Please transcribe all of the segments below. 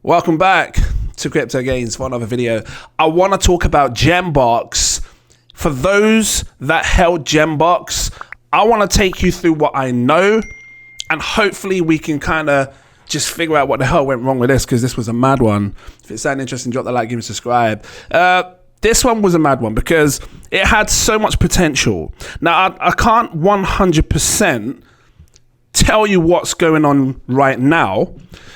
Welcome back to Cryptogains for another video. I want to talk about Genbox. For those that held Genbox, I want to take you through what I know, and hopefully we can kind of just figure out what the hell went wrong with this, because this was a mad one. If it sounded interesting, drop the like, give me a subscribe. This one was a mad one because it had so much potential. Now, I can't 100% tell you what's going on right now,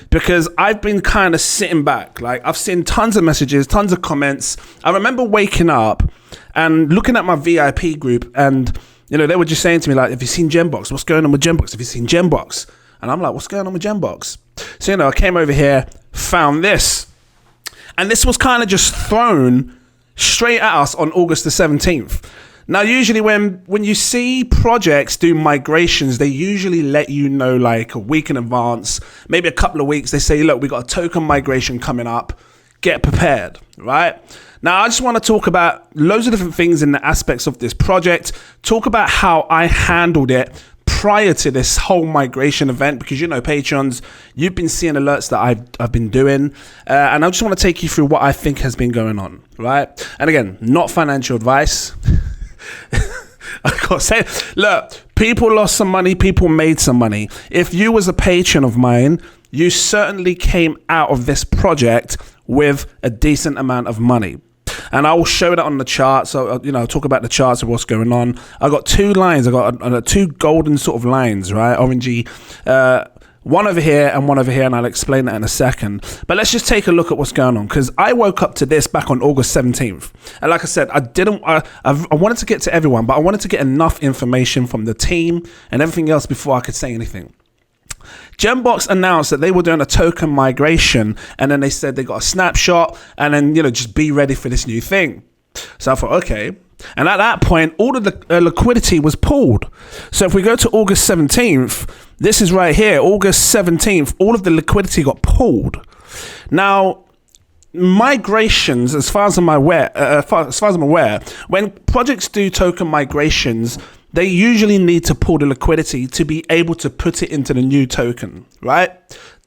because I've been kind of sitting back. Like, I've seen tons of messages, tons of comments. I remember waking up and looking at my VIP group, and you know, they were just saying to me, like, have you seen Genbox? What's going on with Genbox? Have you seen Genbox? And I'm like, what's going on with Genbox? So, you know, I came over here, found this, and this was kind of just thrown straight at us on August the 17th. Now, usually when you see projects do migrations, they usually let you know like a week in advance, maybe a couple of weeks. They say, look, we got a token migration coming up. Get prepared, right? Now, I just want to talk about loads of different things in the aspects of this project, talk about how I handled it prior to this whole migration event, because, you know, Patrons, you've been seeing alerts that I've been doing, and I just want to take you through what I think has been going on, right? And again, not financial advice. I gotta say, look, people lost some money, people made some money. If you was a patron of mine, you certainly came out of this project with a decent amount of money. And I will show that on the chart. So, you know, talk about the charts of what's going on. I got two lines. I got two golden sort of lines, right? Orangey. One over here and one over here, and I'll explain that in a second. But let's just take a look at what's going on, because I woke up to this back on August 17th. And like I said, I wanted to get to everyone, but I wanted to get enough information from the team and everything else before I could say anything. Genbox announced that they were doing a token migration, and then they said they got a snapshot, and then, you know, just be ready for this new thing. So I thought, okay. And at that point, all of the liquidity was pulled. So if we go to August 17th, this is right here, August 17th, all of the liquidity got pulled. Now, migrations, as far as I'm aware, when projects do token migrations, they usually need to pull the liquidity to be able to put it into the new token, right?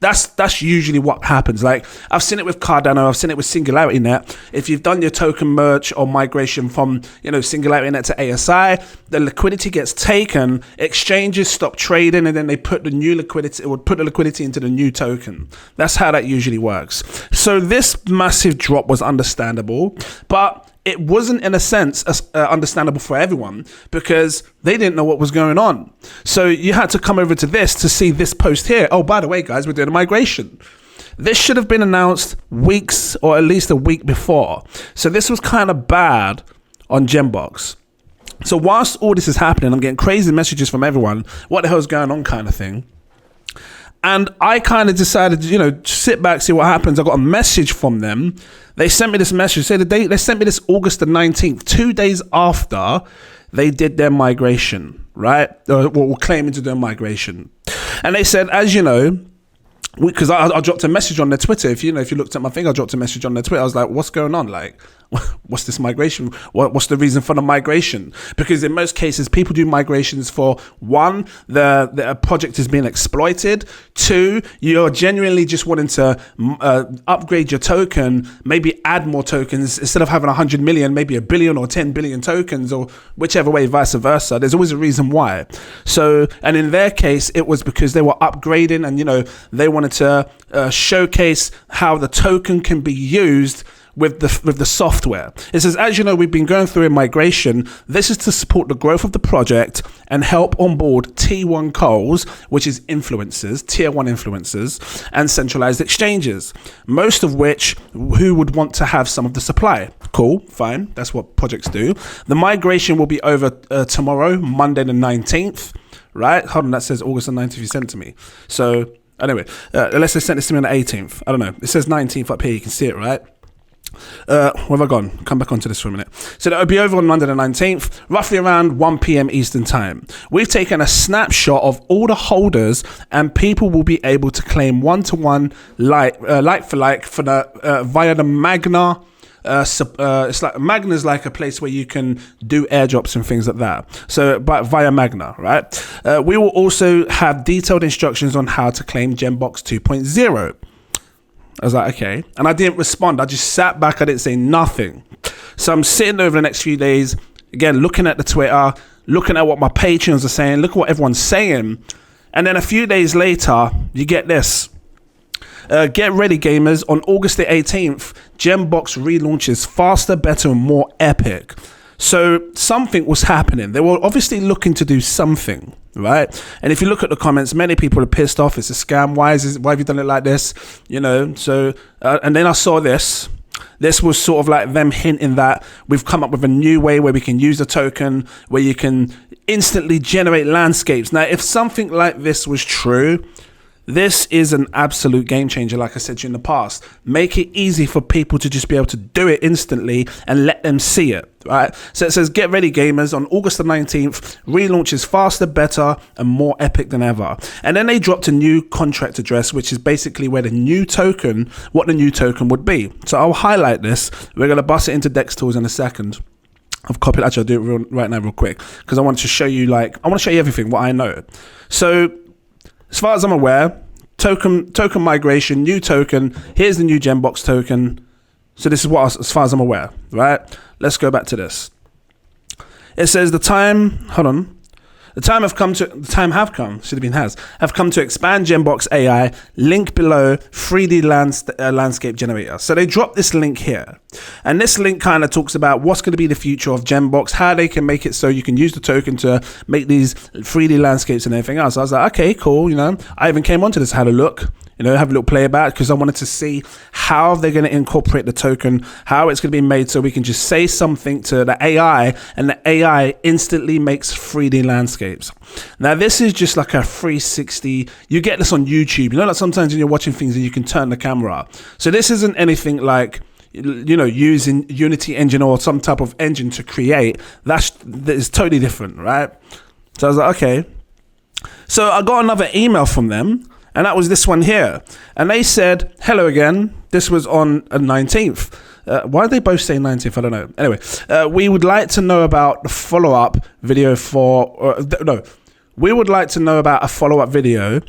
That's usually what happens. Like, I've seen it with Cardano, I've seen it with SingularityNet. If you've done your token merge or migration from, you know, SingularityNet to ASI, the liquidity gets taken, exchanges stop trading, and then they put the new liquidity, it would put the liquidity into the new token. That's how that usually works. So this massive drop was understandable, but it wasn't, in a sense, understandable for everyone, because they didn't know what was going on. So you had to come over to this to see this post here. Oh, by the way, guys, we're doing a migration. This should have been announced weeks or at least a week before. So this was kind of bad on Genbox. So whilst all this is happening, I'm getting crazy messages from everyone. What the hell is going on, kind of thing. And I kind of decided to, you know, sit back, see what happens. I got a message from them. They sent me this message. They sent me this August the 19th, 2 days after they did their migration, right? Or claiming to do a migration. And they said, as you know, because I dropped a message on their Twitter. If you looked at my thing, I dropped a message on their Twitter. I was like, what's going on? Like, what's this migration? What's the reason for the migration? Because in most cases, people do migrations for, one, the project is being exploited. Two, you're genuinely just wanting to upgrade your token, maybe add more tokens. Instead of having 100 million, maybe 1 billion or 10 billion tokens, or whichever way, vice versa. There's always a reason why. So, and in their case, it was because they were upgrading, and, you know, they wanted to showcase how the token can be used with the software. It says, as you know, we've been going through a migration. This is to support the growth of the project and help onboard T1 calls, which is influencers, tier 1 influencers, and centralized exchanges, most of which who would want to have some of the supply. Cool, fine. That's what projects do. The migration will be over tomorrow, Monday the 19th, right? Hold on, that says August the 19th you sent it to me. So anyway, unless they sent this to me on the 18th. I don't know. It says 19th up here. You can see it, right? Where have I gone? Come back onto this for a minute. So that will be over on Monday the 19th, roughly around 1 p.m. Eastern time. We've taken a snapshot of all the holders, and people will be able to claim one-to-one like for the via the Magna. It's like Magna's like a place where you can do airdrops and things like that. So, but via Magna, right? We will also have detailed instructions on how to claim Genbox 2.0. I was like, okay. And I didn't respond. I just sat back. I didn't say nothing. So I'm sitting over the next few days, again, looking at the Twitter, looking at what my Patreons are saying, look at what everyone's saying. And then a few days later, you get this. Get ready, gamers. On August the 18th, Genbox relaunches faster, better, and more epic. So something was happening. They were obviously looking to do something, right? And if you look at the comments, many people are pissed off. It's a scam. Why have you done it like this? You know, so, and then I saw this. This was sort of like them hinting that we've come up with a new way where we can use a token where you can instantly generate landscapes. Now, if something like this was true, this is an absolute game changer, like I said to you in the past. Make it easy for people to just be able to do it instantly and let them see it, right? So it says, get ready, gamers. On August the 19th, relaunch is faster, better, and more epic than ever. And then they dropped a new contract address, which is basically where the new token, what the new token would be. So I'll highlight this. We're going to bust it into Dex Tools in a second. I've copied, actually, I'll do it right now real quick, because I want to show you, I want to show you everything, what I know. So, as far as I'm aware, token migration, new token. Here's the new Genbox token. So this is what, as far as I'm aware, right? Let's go back to this. It says the time have come to expand Genbox AI. Link below, 3D landscape generator. So they dropped this link here, and this link kind of talks about what's going to be the future of Genbox, how they can make it so you can use the token to make these 3D landscapes and everything else. I was like, okay, cool. You know, I even came onto this, had a look. You know, have a little play about it, because I wanted to see how they're going to incorporate the token, how it's going to be made so we can just say something to the AI and the AI instantly makes 3D landscapes. Now, this is just like a 360. You get this on YouTube. You know, like sometimes when you're watching things and you can turn the camera up. So this isn't anything like, you know, using Unity engine or some type of engine to create. That is totally different, right? So I was like, okay. So I got another email from them, and that was this one here. And they said, hello again. This was on the 19th. Why did they both say 19th? I don't know. Anyway, we would like to know about the follow-up video we would like to know about a follow-up video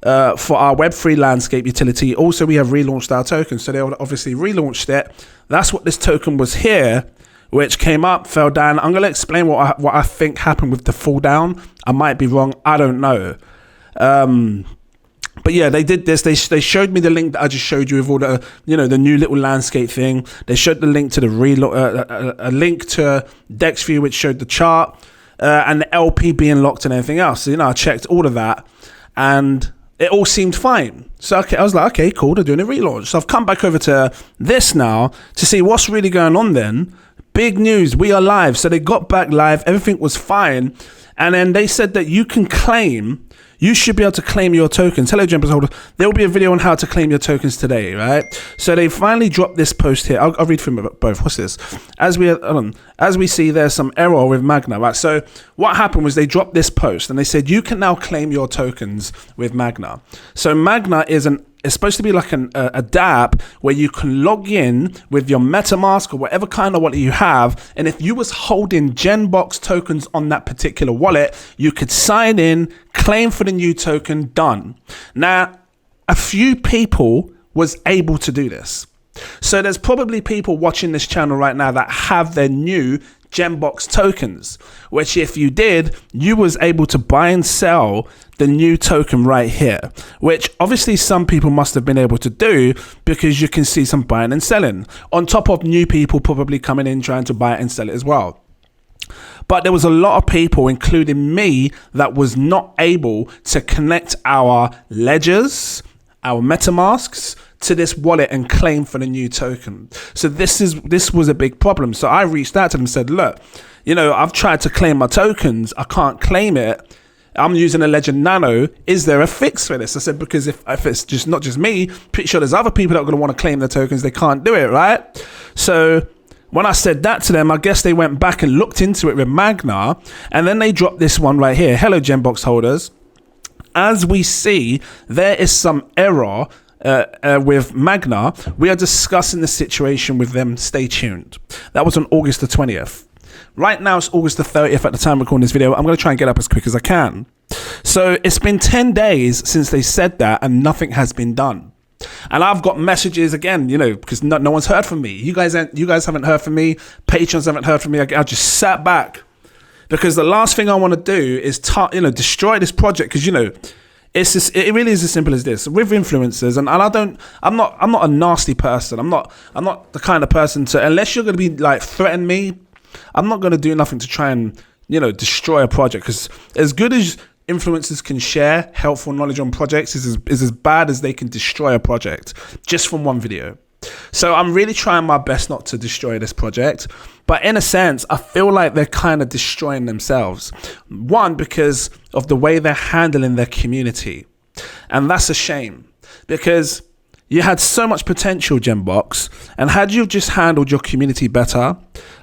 for our Web3 landscape utility. Also, we have relaunched our token. So they obviously relaunched it. That's what this token was here, which came up, fell down. I'm going to explain what I think happened with the fall down. I might be wrong. I don't know. But yeah, they did this. They showed me the link that I just showed you with all the, you know, the new little landscape thing. They showed the link to the a link to DexView, which showed the chart and the LP being locked and everything else. So, you know, I checked all of that and it all seemed fine. So okay, I was like, okay, cool. They're doing a relaunch. So I've come back over to this now to see what's really going on then. Big news. We are live. So they got back live. Everything was fine. And then they said that you should be able to claim your tokens. Hello, Genbox holders. There will be a video on how to claim your tokens today, right? So they finally dropped this post here. I'll read from both. What's this? As we see, there's some error with Magna, right? So what happened was they dropped this post and they said you can now claim your tokens with Magna. So Magna is it's supposed to be like a dApp where you can log in with your MetaMask or whatever kind of wallet you have. And if you was holding Genbox tokens on that particular wallet, you could sign in, claim for the new token, done. Now, a few people was able to do this. So there's probably people watching this channel right now that have their new Genbox tokens, which if you did, you was able to buy and sell the new token right here, which obviously some people must have been able to do because you can see some buying and selling on top of new people probably coming in trying to buy it and sell it as well. But there was a lot of people, including me, that was not able to connect our ledgers, our MetaMasks to this wallet and claim for the new token. So this was a big problem. So I reached out to them and said, look, you know, I've tried to claim my tokens. I can't claim it. I'm using a Ledger Nano. Is there a fix for this? I said, because if it's just not just me, pretty sure there's other people that are going to want to claim their tokens. They can't do it, right? So when I said that to them, I guess they went back and looked into it with Magna, and then they dropped this one right here. Hello, Genbox holders. As we see, there is some error with Magna. We are discussing the situation with them. Stay tuned. That was on August the 20th. Right now, it's August the 30th at the time of recording this video. I'm going to try and get up as quick as I can. So it's been 10 days since they said that and nothing has been done. And I've got messages again, because no one's heard from me. You guys haven't heard from me. Patrons haven't heard from me. I just sat back because the last thing I want to do is destroy this project, because it really is as simple as this with influencers. And I'm not a nasty person. I'm not the kind of person to, unless you're going to be like threaten me, I'm not going to do nothing to try and destroy a project, because as good as influencers can share helpful knowledge on projects is as bad as they can destroy a project just from one video. So I'm really trying my best not to destroy this project, but in a sense I feel like they're kind of destroying themselves. One, because of the way they're handling their community, and that's a shame, because you had so much potential, Genbox, and had you just handled your community better,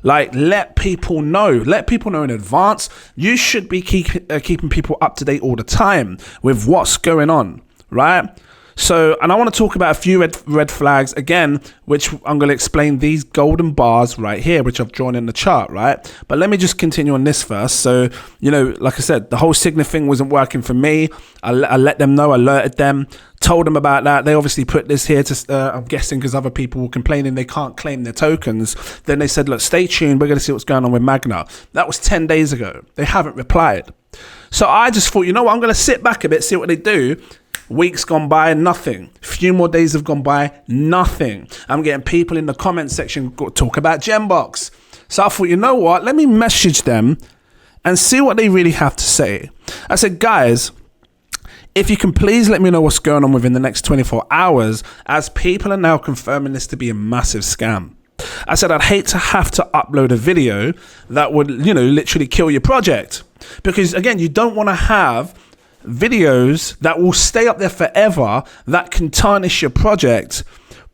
like let people know in advance, you should be keeping people up to date all the time with what's going on, right? So, and I want to talk about a few red flags again, which I'm going to explain these golden bars right here, which I've drawn in the chart, right? But let me just continue on this first. So, like I said, the whole Signa thing wasn't working for me. I let them know, alerted them, told them about that. They obviously put this here to, I'm guessing because other people were complaining they can't claim their tokens. Then they said, look, stay tuned. We're going to see what's going on with Magna. That was 10 days ago. They haven't replied. So I just thought, I'm going to sit back a bit, see what they do. Weeks gone by, nothing. Few more days have gone by, nothing. I'm getting people in the comment section talk about Genbox. So I thought, what? Let me message them and see what they really have to say. I said, guys, if you can please let me know what's going on within the next 24 hours, as people are now confirming this to be a massive scam. I said, I'd hate to have to upload a video that would, literally kill your project. Because again, you don't want to have videos that will stay up there forever that can tarnish your project.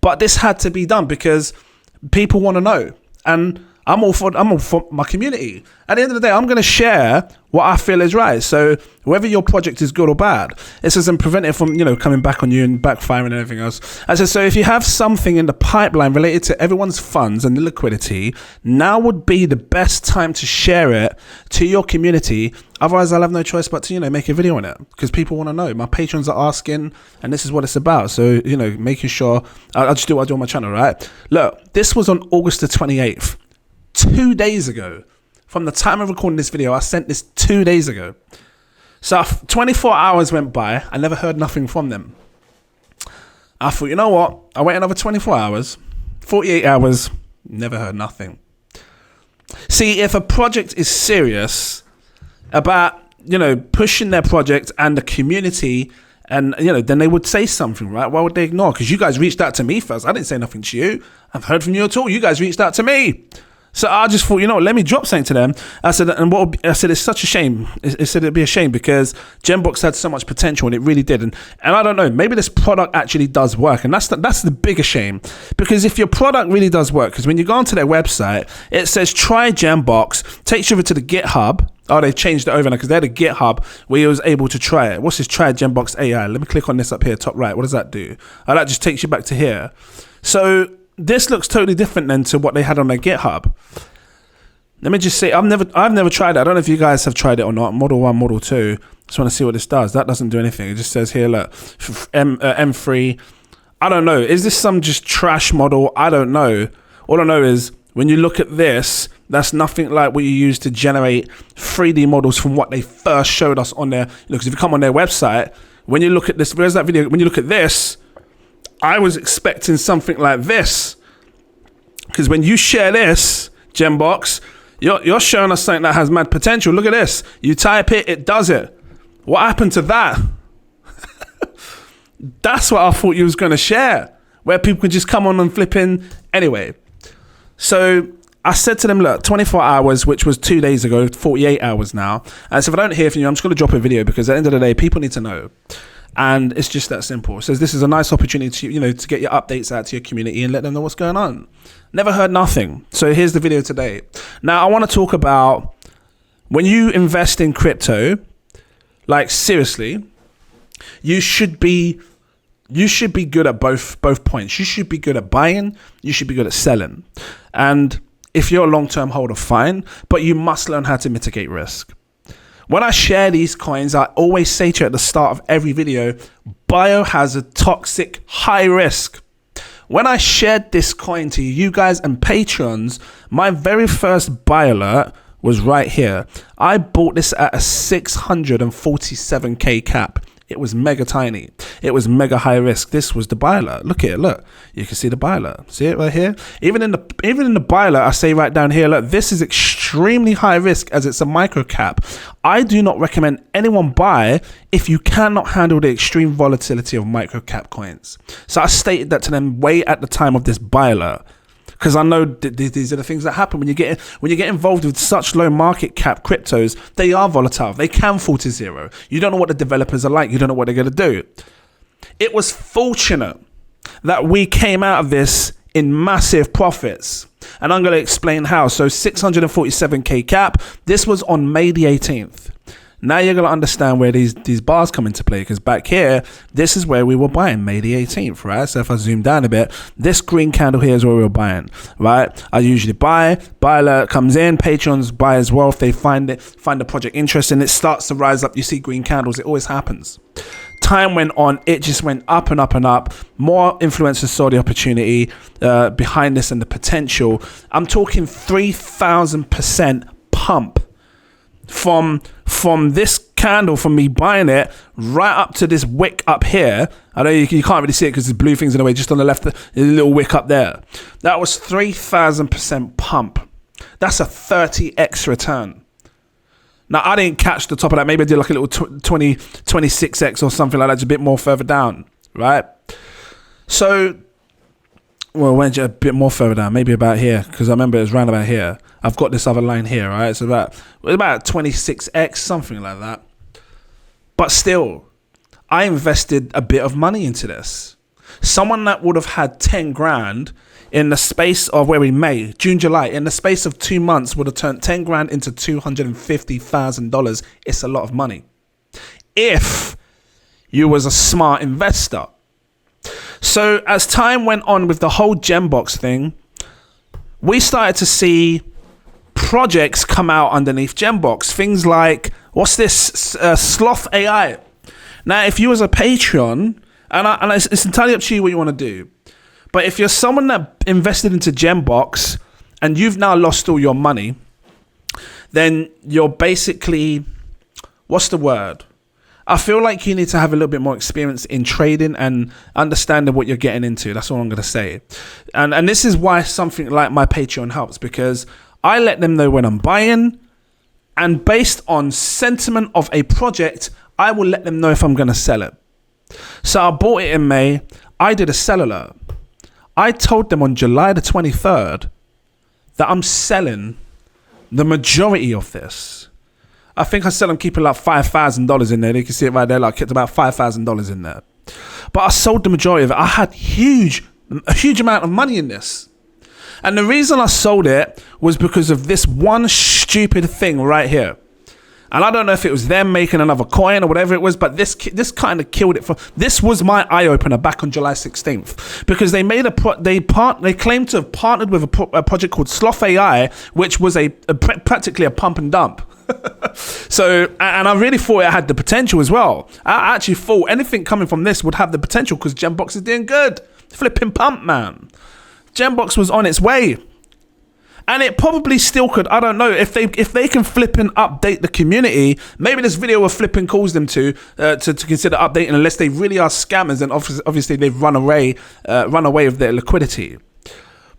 But this had to be done because people want to know, and I'm all for my community. At the end of the day, I'm going to share what I feel is right. So whether your project is good or bad, this doesn't prevent it from coming back on you and backfiring and everything else. I said, so if you have something in the pipeline related to everyone's funds and the liquidity, now would be the best time to share it to your community. Otherwise, I'll have no choice but to make a video on it, because people want to know. My patrons are asking, and this is what it's about. So making sure I'll just do what I do on my channel, right? Look, this was on August the 28th. 2 days ago. From the time of recording this video, I sent this 2 days ago. So 24 hours went by. I never heard nothing from them. I thought, what? I wait another 24 hours, 48 hours, never heard nothing. See, if a project is serious about, pushing their project and the community, and, then they would say something, right? Why would they ignore? Because you guys reached out to me first. I didn't say nothing to you. I've heard from you at all. You guys reached out to me. So I just thought, let me drop something to them. I said, it's such a shame. It said it'd be a shame because Genbox had so much potential, and it really did. And I don't know, maybe this product actually does work. And that's the bigger shame. Because if your product really does work, because when you go onto their website, it says try Genbox, takes you over to the GitHub. Oh, they've changed it over now because they had a GitHub where you was able to try it. What's this? Try Genbox AI. Let me click on this up here, top right. What does that do? Oh, that just takes you back to here. So this looks totally different than to what they had on their GitHub. Let me just say, I've never tried it. I don't know if you guys have tried it or not. Model 1, Model 2. Just want to see what this does. That doesn't do anything. It just says here, look, M3. I don't know. Is this some just trash model? I don't know. All I know is when you look at this, that's nothing like what you use to generate 3D models from what they first showed us on their, because if you come on their website, when you look at this, where's that video? When you look at this, I was expecting something like this, because when you share this, Genbox, you're showing us something that has mad potential. Look at this. You type it, it does it. What happened to that? That's what I thought you was going to share, where people could just come on and flip in. Anyway, so I said to them, look, 24 hours, which was 2 days ago, 48 hours now. And so if I don't hear from you, I'm just going to drop a video, because at the end of the day, people need to know. And it's just that simple. It says this is a nice opportunity to, to get your updates out to your community and let them know what's going on. Never heard nothing. So here's the video today. Now, I want to talk about when you invest in crypto, like seriously, you should be good at both points. You should be good at buying. You should be good at selling. And if you're a long-term holder, fine, but you must learn how to mitigate risk. When I share these coins, I always say to you at the start of every video, biohazard, toxic, high risk. When I shared this coin to you guys and patrons, my very first buy alert was right here. I bought this at a 647k cap. It was mega tiny. It was mega high risk. This was the buy alert. Look at it. Look, you can see the buy alert. See it right here? Even in the buy alert, I say right down here, look, this is extremely high risk as it's a micro cap. I do not recommend anyone buy if you cannot handle the extreme volatility of micro cap coins. So I stated that to them way at the time of this buy alert. Because I know these are the things that happen when you get involved with such low market cap cryptos. They are volatile. They can fall to zero. You don't know what the developers are like. You don't know what they're going to do. It was fortunate that we came out of this in massive profits. And I'm going to explain how. So 647k cap. This was on May the 18th. Now you're going to understand where these bars come into play, because back here, this is where we were buying May the 18th, right? So if I zoom down a bit, this green candle here is where we were buying, right? I usually buy alert comes in, patrons buy as well if they find the project interesting. It starts to rise up. You see green candles. It always happens. Time went on, it just went up and up and up. More influencers saw the opportunity behind this and the potential. I'm talking 3,000% pump from this candle, from me buying it right up to this wick up here. I know you can't really see it because there's blue things in the way. Just on the left, there's a little wick up there. That was 3,000% pump. That's a 30x return. Now, I didn't catch the top of that. Maybe I did like a little 26x or something like that, just a bit more further down, right? So, well, went a bit more further down, maybe about here, because I remember it was round about here. I've got this other line here, right? It's about 26x, something like that. But still, I invested a bit of money into this. Someone that would have had 10 grand in the space of June, July, in the space of 2 months would have turned 10 grand into $250,000. It's a lot of money. If you was a smart investor. So as time went on with the whole Genbox thing, we started to see projects come out underneath Genbox. Things like, what's this? SLOAI. Now, if you was a Patreon, and it's entirely up to you what you want to do, but if you're someone that invested into Genbox and you've now lost all your money, then you're basically, what's the word? I feel like you need to have a little bit more experience in trading and understanding what you're getting into. That's all I'm going to say. And this is why something like my Patreon helps, because I let them know when I'm buying, and based on sentiment of a project, I will let them know if I'm going to sell it. So I bought it in May. I did a sell alert. I told them on July the 23rd that I'm selling the majority of this. I think I said I'm keeping like $5,000 in there. You can see it right there. Like, I kept about $5,000 in there. But I sold the majority of it. I had a huge amount of money in this. And the reason I sold it was because of this one stupid thing right here. And I don't know if it was them making another coin or whatever it was, but this kind of killed it. This was my eye opener back on July 16th, because they made they claimed to have partnered with a project called SLOAI, which was practically a pump and dump. So, and I really thought it had the potential as well. I actually thought anything coming from this would have the potential, because Genbox is doing good. Flipping pump, man. Genbox was on its way. And it probably still could. I don't know if they can flip and update the community. Maybe this video will flip and calls them to consider updating, unless they really are scammers, and obviously they've run away with their liquidity.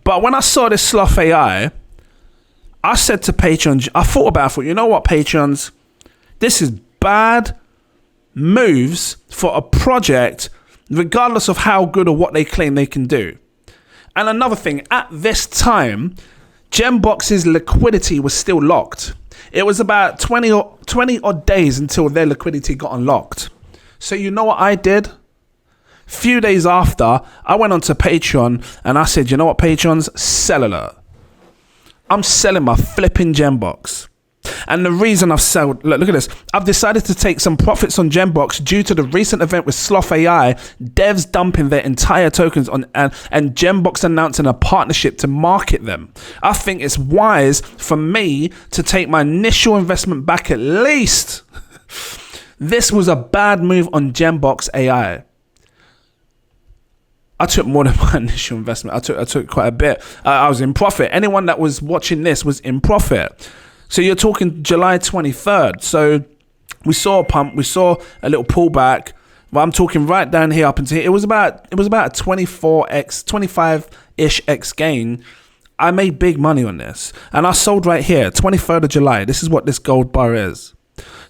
But when I saw this SLOAI, I said to patrons, I thought, you know what, patrons, this is bad moves for a project, regardless of how good or what they claim they can do. And another thing, at this time, Genbox's liquidity was still locked. It was about 20 odd days until their liquidity got unlocked. So you know what I did? Few days after, I went onto Patreon and I said, you know what, patrons? Sell alert. I'm selling my flipping Genbox. And the reason I've sold, look at this. I've decided to take some profits on Genbox due to the recent event with SLOAI, devs dumping their entire tokens on and Genbox announcing a partnership to market them. I think it's wise for me to take my initial investment back at least. This was a bad move on Genbox AI. I took more than my initial investment. I took quite a bit. I was in profit. Anyone that was watching this was in profit. So you're talking July 23rd. So we saw a pump. We saw a little pullback. But I'm talking right down here up until here. It was about a 24x, 25-ish x gain. I made big money on this. And I sold right here, 23rd of July. This is what this gold bar is.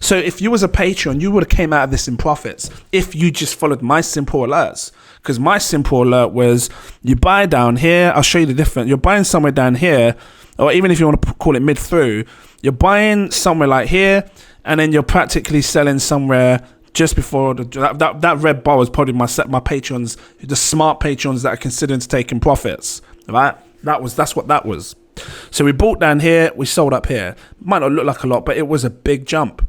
So if you was a Patreon, you would have came out of this in profits if you just followed my simple alerts. Because my simple alert was you buy down here. I'll show you the difference. You're buying somewhere down here, or even if you want to call it mid through, you're buying somewhere like here, and then you're practically selling somewhere just before that red bar was probably my patrons, the smart patrons that are considering to taking profits. Right? That's what that was. So we bought down here, we sold up here. Might not look like a lot, but it was a big jump.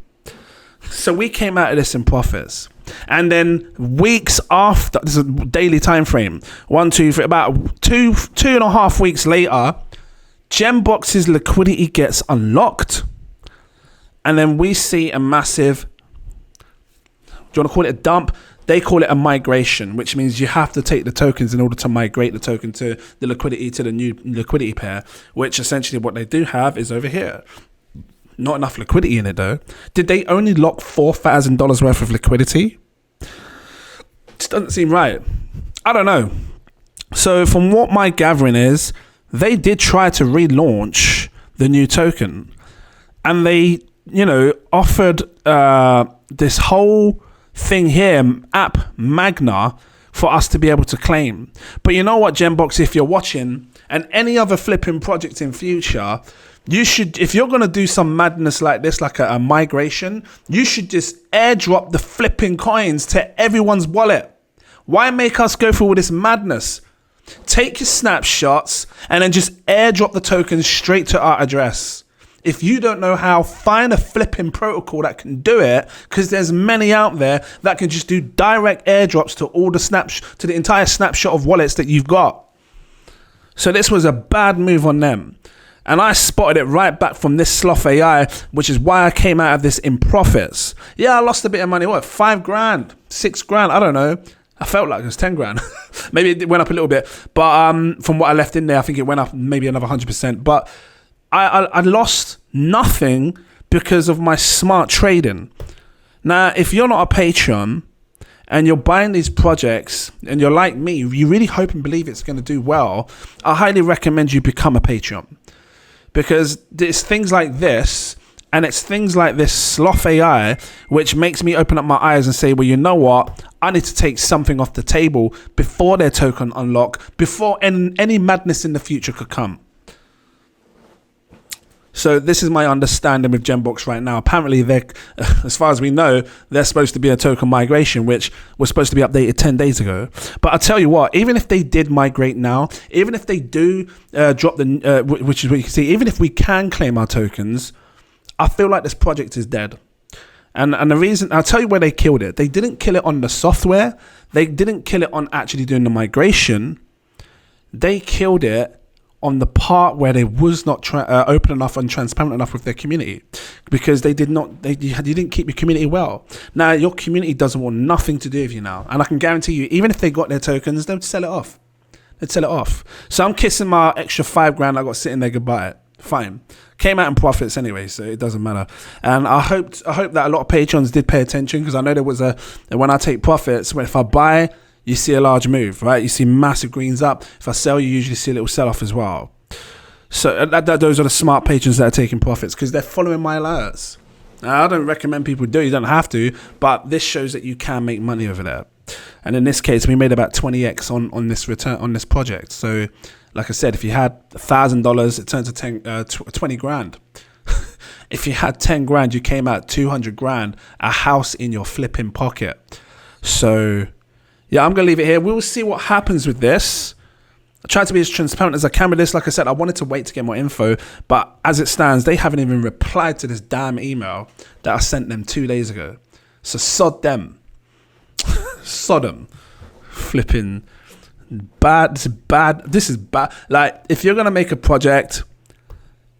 So we came out of this in profits. And then weeks after, this is a daily time frame, 1, 2, 3, about two and a half weeks later, Genbox's liquidity gets unlocked. And then we see a massive, do you want to call it a dump? They call it a migration, which means you have to take the tokens in order to migrate the token to the liquidity, to the new liquidity pair, which essentially what they do have is over here. Not enough liquidity in it though. Did they only lock $4,000 worth of liquidity? It doesn't seem right. I don't know. So from what my gathering is, they did try to relaunch the new token, and they, offered this whole thing here, app Magna, for us to be able to claim. But you know what, Genbox, if you're watching, and any other flipping project in future, you should, if you're going to do some madness like this, like a migration, you should just airdrop the flipping coins to everyone's wallet. Why make us go through all this madness? Take your snapshots and then just airdrop the tokens straight to our address. If you don't know how, find a flipping protocol that can do it, because there's many out there that can just do direct airdrops to all the to the entire snapshot of wallets that you've got. So this was a bad move on them. And I spotted it right back from this SLOAI, which is why I came out of this in profits. Yeah, I lost a bit of money. What, 5 grand, 6 grand? I don't know. I felt like it was 10 grand. Maybe it went up a little bit. But from what I left in there, I think it went up maybe another 100%. But I lost nothing because of my smart trading. Now, if you're not a Patreon and you're buying these projects and you're like me, you really hope and believe it's going to do well, I highly recommend you become a Patreon. Because it's things like this, and it's things like this SLOAI, which makes me open up my eyes and say, well, you know what? I need to take something off the table before their token unlock, before any madness in the future could come. So this is my understanding with Genbox right now. Apparently, they're, as far as we know, they're supposed to be a token migration, which was supposed to be updated 10 days ago. But I'll tell you what, even if they did migrate now, even if they do drop the, which is what you can see, even if we can claim our tokens, I feel like this project is dead. And the reason, I'll tell you where they killed it. They didn't kill it on the software. They didn't kill it on actually doing the migration. They killed it on the part where they was not open enough and transparent enough with their community, because they didn't keep your community well. Now your community doesn't want nothing to do with you now, and I can guarantee you, even if they got their tokens, they'd sell it off. So I'm kissing my extra 5 grand I got sitting there goodbye. Fine, came out in profits anyway, so it doesn't matter. And I hope that a lot of patrons did pay attention, because I know there was when I take profits, if I buy, you see a large move, right? You see massive greens up. If I sell, you usually see a little sell-off as well. So those are the smart patrons that are taking profits, because they're following my alerts. Now, I don't recommend people do it. You don't have to, but this shows that you can make money over there. And in this case, we made about 20x on this return on this project. So, like I said, if you had $1,000, it turned to 20 grand. If you had 10 grand, you came out 200 grand, a house in your flipping pocket. So yeah, I'm going to leave it here. We'll see what happens with this. I try to be as transparent as I can with this. Like I said, I wanted to wait to get more info, but as it stands, they haven't even replied to this damn email that I sent them 2 days ago. So sod them. Sod them. Flipping bad. This is bad. This is bad. Like, if you're going to make a project,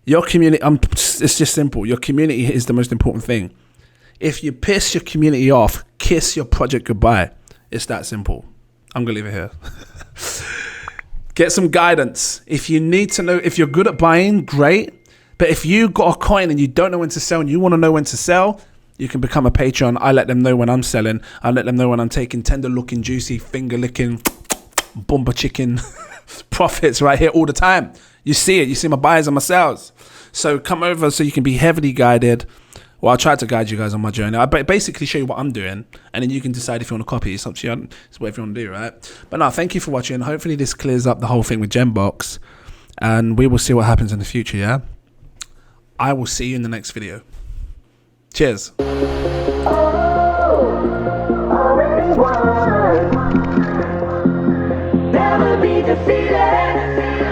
your community, it's just simple. Your community is the most important thing. If you piss your community off, kiss your project goodbye. It's that simple. I'm going to leave it here. Get some guidance. If you need to know, if you're good at buying, great. But if you got a coin and you don't know when to sell and you want to know when to sell, you can become a Patreon. I let them know when I'm selling. I let them know when I'm taking tender looking, juicy, finger licking, bumper chicken profits right here all the time. You see it. You see my buys and my sales. So come over so you can be heavily guided. Well, I'll try to guide you guys on my journey. I basically show you what I'm doing, and then you can decide if you want to copy. It's up to you. It's whatever you want to do, right? But no, thank you for watching. Hopefully this clears up the whole thing with Genbox, and we will see what happens in the future, yeah? I will see you in the next video. Cheers. Never be defeated.